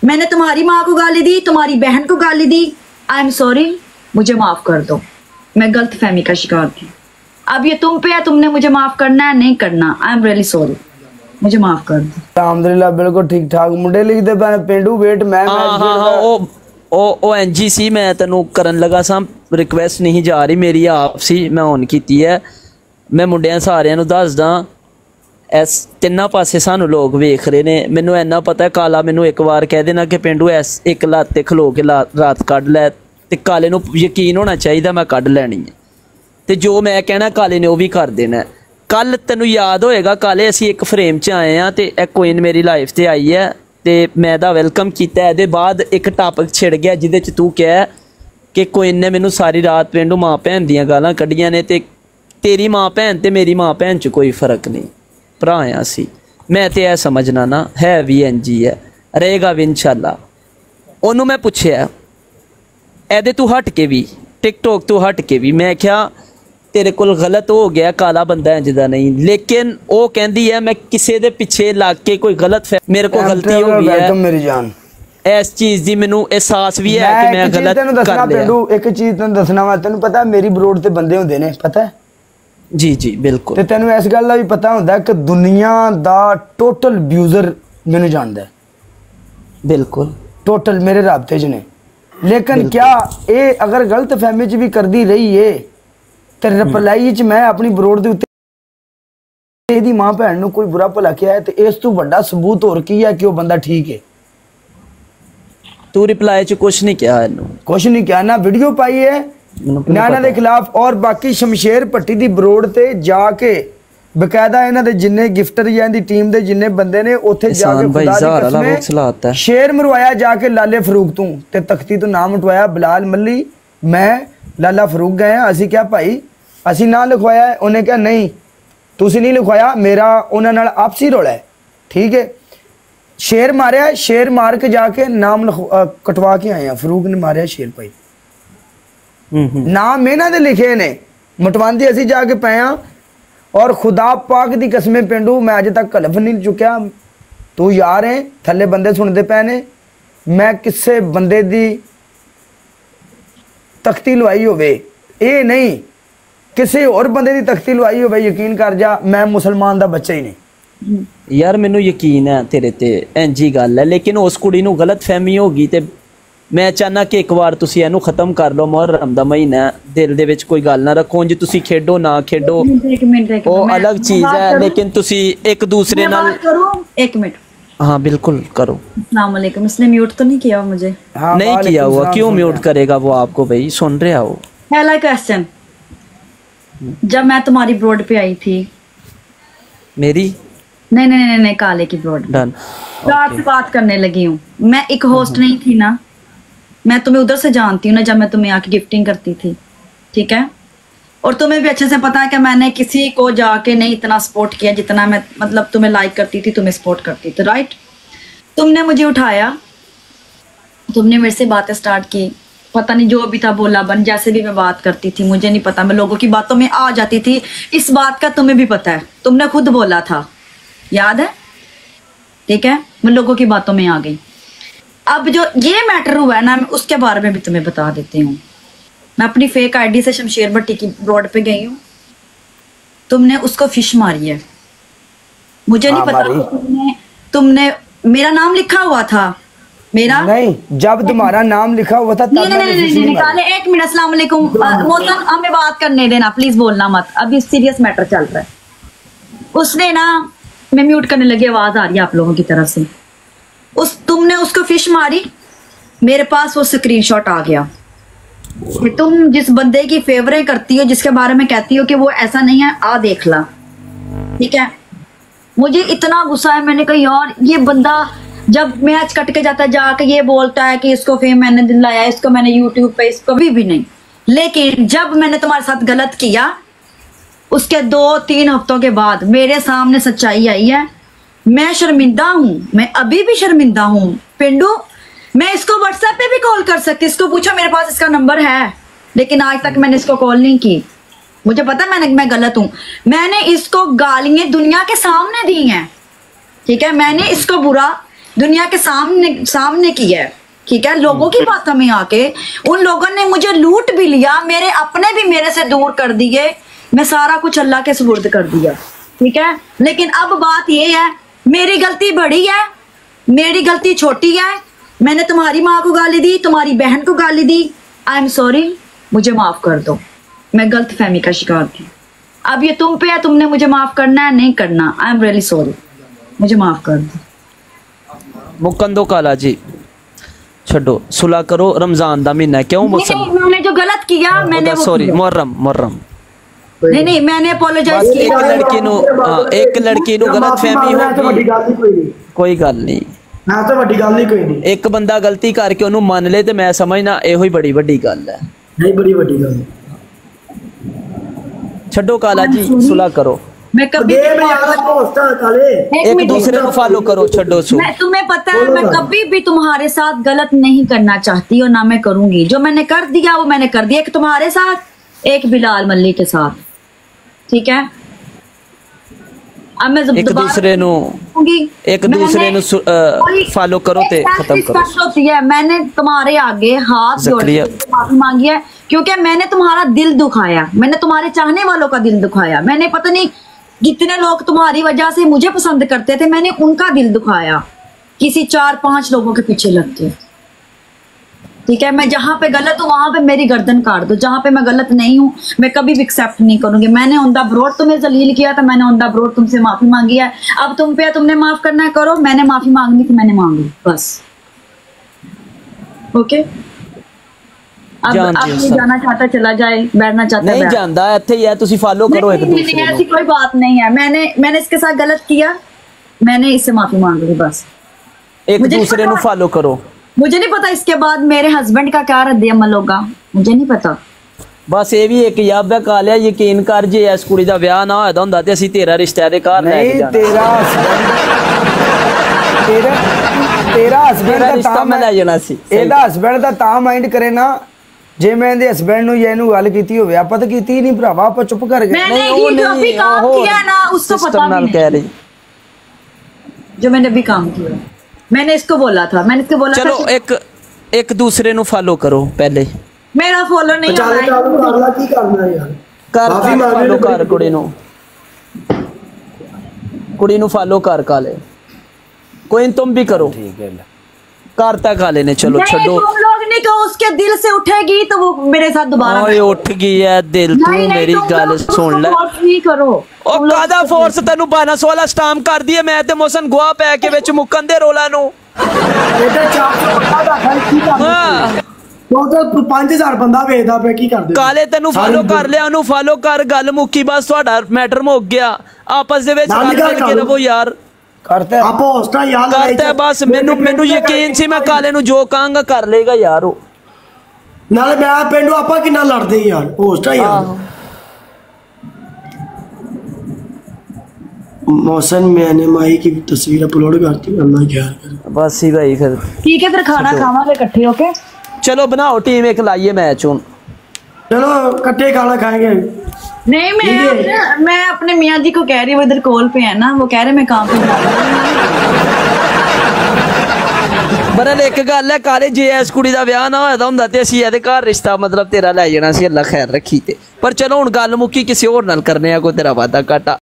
मैंने तुम्हारी माँ को गाली दी, तुम्हारी बहन को गाली दी। आई एम सॉरी, मुझे माफ कर दो, मैं गलत फहमी का शिकार थी। अब ये तुम पे है, तुमने मुझे माफ करना है नहीं करना। आई एम रियली सॉरी, मुझे माफ कर दो। अलहमदुलिल्लाह बिल्कुल ठीक ठाक मुंडे लिखते पे पेंडू वेट मैं ਉਹ ਐਨਜੀ ਸੀ। ਮੈਂ ਤੈਨੂੰ ਕਰਨ ਲੱਗਾ ਸਾਂ ਰਿਕਵੈਸਟ ਨਹੀਂ ਜਾ ਰਹੀ ਮੇਰੀ ਆਪ ਸੀ, ਮੈਂ ਔਨ ਕੀਤੀ ਹੈ। ਮੈਂ ਮੁੰਡਿਆਂ ਸਾਰਿਆਂ ਨੂੰ ਦੱਸਦਾ ਇਸ ਤਿੰਨਾਂ ਪਾਸੇ ਸਾਨੂੰ ਲੋਕ ਵੇਖ ਰਹੇ ਨੇ। ਮੈਨੂੰ ਇੰਨਾ ਪਤਾ ਕਾਲਾ ਮੈਨੂੰ ਇੱਕ ਵਾਰ ਕਹਿ ਦੇਣਾ ਕਿ ਪਿੰਡੂ ਐਸ ਇੱਕ ਲੱਤ ਤੇ ਖਲੋ ਕੇ ਰਾਤ ਕੱਢ ਲੈ, ਤੇ ਕਾਲੇ ਨੂੰ ਯਕੀਨ ਹੋਣਾ ਚਾਹੀਦਾ ਮੈਂ ਕੱਢ ਲੈਣੀ ਹੈ, ਤੇ ਜੋ ਮੈਂ ਕਹਿਣਾ ਕਾਲੇ ਨੇ ਉਹ ਵੀ ਕਰ ਦੇਣਾ। ਕੱਲ ਤੈਨੂੰ ਯਾਦ ਹੋਏਗਾ ਕਾਲੇ ਅਸੀਂ ਇੱਕ ਫਰੇਮ 'ਚ ਆਏ ਹਾਂ ਤੇ ਇਹ ਕੋਇਨ ਮੇਰੀ ਲਾਈਫ 'ਤੇ ਆਈ ਹੈ ਤੇ ਮੈਂ ਇਹਦਾ ਵੈਲਕਮ ਕੀਤਾ। ਇਹਦੇ ਬਾਅਦ ਇੱਕ ਟਾਪਿਕ ਛਿੜ ਗਿਆ ਜਿਹਦੇ 'ਚ ਤੂੰ ਕਿਹਾ ਕਿ ਕੋਇਨ ਨੇ ਮੈਨੂੰ ਸਾਰੀ ਰਾਤ ਪਿੰਡੂ ਮਾਂ ਭੈਣ ਦੀਆਂ ਗਾਲਾਂ ਕੱਢੀਆਂ ਨੇ, ਤੇ ਤੇਰੀ ਮਾਂ ਭੈਣ ਤੇ ਮੇਰੀ ਮਾਂ ਭੈਣ 'ਚ ਕੋਈ ਫ਼ਰਕ ਨਹੀਂ, ਭਰਾ ਆ ਸੀ। ਮੈਂ ਤੇ ਇਹ ਸਮਝਣਾ ਨਾ ਹੈ ਵੀ ਐਨਜੀ ਹੈ, ਰਹੇਗਾ ਵੀ ਇਨਸ਼ਾਅੱਲਾ। ਉਹਨੂੰ ਮੈਂ ਪੁੱਛਿਆ ਇਹਦੇ ਤੂੰ ਹਟ ਕੇ ਵੀ ਟਿਕਟੋਕ ਤੋਂ ਹਟ ਕੇ ਵੀ, ਮੈਂ ਕਿਹਾ तेरे कोल गलत हो गया, काला बंदा इंज दा नहीं, लेकिन वो कहती है मैं किसी दे पिछे लग के कोई गलत मेरे को गलती हो गई है मेरी जान, इस चीज दी मैनू एहसास भी है कि मैं गलत कर लिया। एक चीज तैनूं दसना वा, तैनूं पता मेरी बरोड ते बंदे हुंदे ने, पता है? जी जी बिल्कुल। ते तैनूं इस गल दा भी पता हुंदा कि दुनिया दा टोटल अब्यूजर मैनूं जानदा है, बिल्कुल टोटल मेरे राबते च ने। लेकिन क्या ये अगर गलत फहमी च भी करदी रही है ਤੇ ਰਿਪਲਾਈ ਚ ਮੈਂ ਆਪਣੀ ਬਰੋਡ ਦੇ ਉੱਤੇ ਇਹਦੀ ਮਾਂ ਭੈਣ ਨੂੰ ਕੋਈ ਬੁਰਾ ਭਲਾ ਕਿਹਾ ਹੈ ਤੇ ਇਸ ਤੋਂ ਵੱਡਾ ਸਬੂਤ ਹੋਰ ਕੀ ਹੈ ਕਿ ਉਹ ਬੰਦਾ ਠੀਕ ਹੈ। ਤੂੰ ਰਿਪਲਾਈ ਚ ਕੁਝ ਨਹੀਂ ਕਿਹਾ, ਇਹਨੂੰ ਕੁਝ ਨਹੀਂ ਕਿਹਾ ਨਾ, ਵੀਡੀਓ ਪਾਈ ਹੈ ਨਿਆਣਾ ਦੇ ਖਿਲਾਫ। ਔਰ ਬਾਕੀ ਸ਼ਮਸ਼ੇਰ ਭੱਟੀ ਦੀ ਬਰੋਡ ਤੇ ਜਾ ਕੇ ਬਕਾਇਦਾ ਇਹਨਾਂ ਦੇ ਜਿੰਨੇ ਗਿਫਟਰ ਜਾਂ ਦੀ ਟੀਮ ਦੇ ਜਿੰਨੇ ਬੰਦੇ ਨੇ ਉੱਥੇ ਜਾ ਕੇ ਖੁਦਾ ਦੀ ਕਸਮ ਸ਼ੇਰ ਮਰਵਾਇਆ ਜਾ ਕੇ ਲਾਲੇ ਫਰੂਕ ਤੋਂ ਤੇ ਤਖਤੀ ਤੋਂ ਨਾਮ ਉਠਵਾਇਆ ਬਲਾਲ ਮੱਲੀ, ਮੈਂ ਲਾਲਾ ਫਰੂਕ ਗਏ। ਅਸੀਂ ਕਿਹਾ ਭਾਈ ਅਸੀਂ ਨਾ ਲਿਖਵਾਇਆ, ਉਹਨੇ ਕਿਹਾ ਨਹੀਂ ਤੁਸੀਂ ਨਹੀਂ ਲਿਖਵਾਇਆ, ਮੇਰਾ ਉਹਨਾਂ ਨਾਲ ਆਪਸੀ ਰੌਲਾ ਹੈ, ਠੀਕ ਹੈ। ਸ਼ੇਰ ਮਾਰਿਆ, ਸ਼ੇਰ ਮਾਰ ਕੇ ਜਾ ਕੇ ਨਾਮ ਕਟਵਾ ਕੇ ਆਏ ਆ। ਫਰੂਕ ਨੇ ਮਾਰਿਆ ਸ਼ੇਰ ਭਾਈ, ਨਾਮ ਇਹਨਾਂ ਦੇ ਲਿਖੇ ਨੇ, ਮਟਵਾਂਦੀ ਅਸੀਂ ਜਾ ਕੇ ਪਏ ਆ। ਔਰ ਖੁਦਾ ਪਾਕ ਦੀ ਕਸਮੇ ਪਿੰਡੂ ਮੈਂ ਅਜੇ ਤੱਕ ਕਲਫ ਨਹੀਂ ਚੁੱਕਿਆ, ਤੂੰ ਯਾਰ ਹੈ ਥੱਲੇ ਬੰਦੇ ਸੁਣਦੇ ਪਏ ਨੇ, ਮੈਂ ਕਿਸੇ ਬੰਦੇ ਦੀ ਤਖਤੀ ਲਵਾਈ ਹੋਵੇ ਇਹ ਨਹੀਂ, ਕਿਸੇ ਹੋਰ ਬੰਦੇ ਦੀ ਤਖਤੀ ਲਵਾਈ ਹੋਵੇ ਯਕੀਨ ਕਰ ਜਾ ਮੈਂ ਮੁਸਲਮਾਨ ਦਾ ਬੱਚਾ ਹੀ ਨਹੀਂ। ਯਾਰ ਮੈਨੂੰ ਯਕੀਨ ਹੈ ਤੇਰੇ ਤੇ ਇੰਜੀ ਗੱਲ ਹੈ, ਲੇਕਿਨ ਉਸ ਕੁੜੀ ਨੂੰ ਗਲਤ ਫਹਿਮੀ ਹੋ ਗਈ ਤੇ ਮੈਂ ਚਾਹਨਾ ਕਿ ਇੱਕ ਵਾਰ ਤੁਸੀਂ ਇਹਨੂੰ ਖਤਮ ਕਰ ਲਓ। ਮੁਹਰਮ ਦਾ ਮਹੀਨਾ, ਦਿਲ ਦੇ ਵਿੱਚ ਕੋਈ ਗੱਲ ਨਾ ਰੱਖੋ, ਜੇ ਤੁਸੀਂ ਖੇਡੋ ਨਾ ਖੇਡੋ ਉਹ ਅਲੱਗ ਚੀਜ਼ ਹੈ, ਲੇਕਿਨ ਤੁਸੀਂ एक दूसरे नाल। एक मिनट, हाँ बिल्कुल करो। अस्सलाम वालेकुम। इसने म्यूट तो नहीं किया मुझे? हाँ, नहीं किया हुआ, क्यों म्यूट करेगा वो आपको, भाई सुन रहे हो। पहला क्वेश्चन, जब मैं तुम्हारी ब्रॉड पे आई थी, मेरी नहीं नहीं नहीं नहीं काले की ब्रॉड, रात से बात करने लगी हूँ मैं, एक होस्ट नहीं थी ना, मैं तुम्हें उधर से जानती हूँ ना, जब मैं तुम्हें आके गिफ्टिंग करती थी, ठीक है। और तुम्हें भी अच्छे से पता है कि मैंने किसी को जाके नहीं इतना सपोर्ट किया जितना मैं मतलब तुम्हें लाइक करती थी, तुम्हें सपोर्ट करती थी, राइट। तुमने मुझे उठाया, तुमने मेरे से बातें स्टार्ट की, पता नहीं जो भी था बोला बन, जैसे भी मैं बात करती थी मुझे नहीं पता, मैं लोगों की बातों में आ जाती थी। इस बात का तुम्हें भी पता है, तुमने खुद बोला था, याद है, ठीक है। मैं लोगों की बातों में आ गई। अब जो ये मैटर हुआ है ना, मैं उसके बारे में भी तुम्हें बता देती हूँ। मैं अपनी फेक आईडी से शमशेर भट्टी की ब्रॉड पे गई हूँ, तुमने उसको फिश मारी है, मुझे नहीं पता। तुमने मेरा नाम लिखा हुआ था, मेरा नहीं, जब तुम्हारा नाम लिखा हुआ था तब नहीं निकाले। एक मिनट, अस्सलाम वालेकुम मोहतरम, हमें बात करने देना प्लीज, बोलना मत, अभी सीरियस मैटर चल रहा है। उसने ना, मैं म्यूट करने लगी, आवाज आ रही है आप लोगों की तरफ से, तुमने उसको फिश मारी, मेरे पास वो स्क्रीनशॉट आ गया कि तुम जिस बंदे की फेवरेट करती हो, जिसके बारे में कहती हो कि वो ऐसा नहीं है, आ देख ला, ठीक है। मुझे इतना गुस्सा है, मैंने कहा यार ये बंदा जब मैच कट के जाता है जाके ये बोलता है कि इसको फेम मैंने दिलाया, इसको मैंने यूट्यूब पे, इसको भी नहीं। लेकिन जब मैंने तुम्हारे साथ गलत किया, उसके 2-3 हफ्तों के बाद मेरे सामने सच्चाई आई है। मैं शर्मिंदा हूँ, मैं अभी भी शर्मिंदा हूँ पिंडू। मैं इसको व्हाट्सएप पे भी कॉल कर सकती, इसको पूछो, मेरे पास इसका नंबर है, लेकिन आज तक मैंने इसको कॉल नहीं की। मुझे पता है मैं गलत हूँ, मैंने इसको गालियां दुनिया के सामने दी हैं, ठीक है। मैंने इसको बुरा दुनिया के सामने की है, ठीक है। लोगों की बातों में आके उन लोगों ने मुझे लूट भी लिया, मेरे अपने भी मेरे से दूर कर दिए, मैं सारा कुछ अल्लाह के सुपुर्द कर दिया, ठीक है। लेकिन अब बात ये है, मेरी गलती बड़ी है, मेरी गलती छोटी है। मैंने तुम्हारी माँ को गाली दी, तुम्हारी बहन को गाली दी, आई एम सॉरी, मुझे माफ कर दो, मैं गलत फहमी का शिकार थी। अब ये तुम पे है, तुमने मुझे माफ करना है नहीं करना, आई एम रियली सॉरी, मुझे माफ कर दो। मुकन दो काला जी, छो सुलह करो, रमजान दा महीना है, क्यों मैंने जो गलत किया मैंने सॉरी मुहर्रम नहीं मैंने अपोलोजाइज किया। एक लड़की नु गलत फहमी होगी, कोई गल नहीं, तो वड्डी गल नहीं, कोई नहीं। एक बंदा गलती करके ओनू मान ले ते मैं समझना एहो ही बड़ी वड्डी गल है, नहीं बड़ी वड्डी गल। छड्डो काला जी, सुलह करो, मैं कभी एक दूसरे को फॉलो करो, छड्डो सो। मैं तुम्हें पता है मैं कभी भी तुम्हारे साथ गलत नहीं करना चाहती और ना मैं करूंगी। जो मैंने कर दिया वो मैंने कर दिया, एक तुम्हारे साथ, एक बिलाल मलिक के साथ, ठीक है। अब मैं एक दूसरे नु फॉलो करो ते खत्म करो। होती है, मैंने तुम्हारे आगे हाथ जोड़ के माफी मांगी है क्योंकि मैंने तुम्हारा दिल दुखाया, मैंने तुम्हारे चाहने वालों का दिल दुखाया। मैंने पता नहीं कितने लोग तुम्हारी वजह से मुझे पसंद करते थे, मैंने उनका दिल दुखाया किसी 4-5 लोगों के पीछे लग के, ठीक है। मैं जहां पे गलत हूँ वहां पे मेरी गर्दन काट दो, जहां पे मैं गलत नहीं हूँ मैं कभी भी एक्सेप्ट नहीं करूंगी। मैंने ऑन द ब्रॉड तुम्हें जलील किया था, मैंने ऑन द ब्रॉड तुमसे माफी मांगी है। अब तुम पे तुमने माफ करना है करो, मैंने माफी मांगनी थी मैंने मांगी, बस। ओके, अब जाना चाहता चला जाए, बैठना चाहता नहीं जानता इत्थे ही है, तुसी फॉलो करो एक दूसरे को। ऐसी कोई बात नहीं है, मैंने इसके साथ गलत किया, मैंने इससे माफी मांग ली, बस। एक दूसरे को फॉलो करो। मुझे नहीं पता इसके बाद मेरे हस्बैंड का क्या रद्द अमल होगा, मुझे नहीं पता। बस ये भी एक याद है कालिया, यकीन कर जे इस कुड़ी दा ब्याह ना होया हुंदा ते असीं तेरा रिश्ते दे घर ले के जाना। तेरा हस्बैंड दा रिश्ता मैं ले जाना सी। एदा हस्बैंड दा ता माइंड करे ना जे मैं ਇਹਦੇ ਹਸਬੈਂਡ ਨੂੰ ਇਹਨੂੰ ਗੱਲ ਕੀਤੀ ਹੋਵੇ, ਆਪਾਂ ਤਾਂ ਕੀਤੀ ਨਹੀਂ ਭਰਾਵਾ, ਆਪਾਂ ਚੁੱਪ ਕਰ गए। मैंने जो अभी काम किया ना उसको पता भी नहीं, जो मैंने अभी काम किया मैंने इसको बोला था, मैंने इसको बोला चलो था एक दूसरे नु फॉलो करो पहले। मेरा फॉलो नहीं आ रहा है, कर ला की करना यार, कर फॉलो कर कुड़ी नु फॉलो कर काले, कोई तुम भी करो, ठीक है करता काले ने। चलो छड्डो, तुम लोग नहीं कहो उसके दिल से उठेगी तो वो मेरे साथ दोबारा ओए उठ गई है दिल, तू मेरी गल सुन ले। नहीं करो ओ कादा फोर्स तैनू 1200 वाला स्टाम कर दिए, मैं ते मोहसन गुआ पै के विच मुकन दे रोला नु। बेटा 400 बंदा बैठा की कर, हां टोटल 5000 बंदा वेखदा पे की कर दे। काले तैनू फॉलो कर लिया, ओनू फॉलो कर, गल मुक्की, बस ਤੁਹਾਡਾ मैटर मुक गया, आपस दे विच गल करके रहो यार। करते आप होस्टा यार करते बस, मेनू यकीन सी मैं काले नु जो कहांगा कर लेगा यार। नाले मैं पिंडू आपा कितना लड़दे यार, होस्टा यार। मौसम मैंने माई की तस्वीर अपलोड करती हूं, अल्लाह ख्याल करे। बस ही भाई फिर ठीक है, फिर खाना खावांगे इकट्ठे होके। चलो बनाओ टीम एक लाइए मैच हूं, चलो इकट्ठे खाना खाएंगे। नहीं मैं अपने मियाँ जी को कह रही हूँ, इधर कॉल पे है ना, वो कह रहे मैं काम पे बरल एक गल है काले, जे इस कुड़ी दा ब्याह ना होया हुंदा ते असीं इहदे घर रिश्ता मतलब तेरा ले जाना सी, अल्लाह खैर रखी ते। पर चलो हुण गल मुक्की, किसी होर नाल करने आ, कोई तेरा वादा घाटा।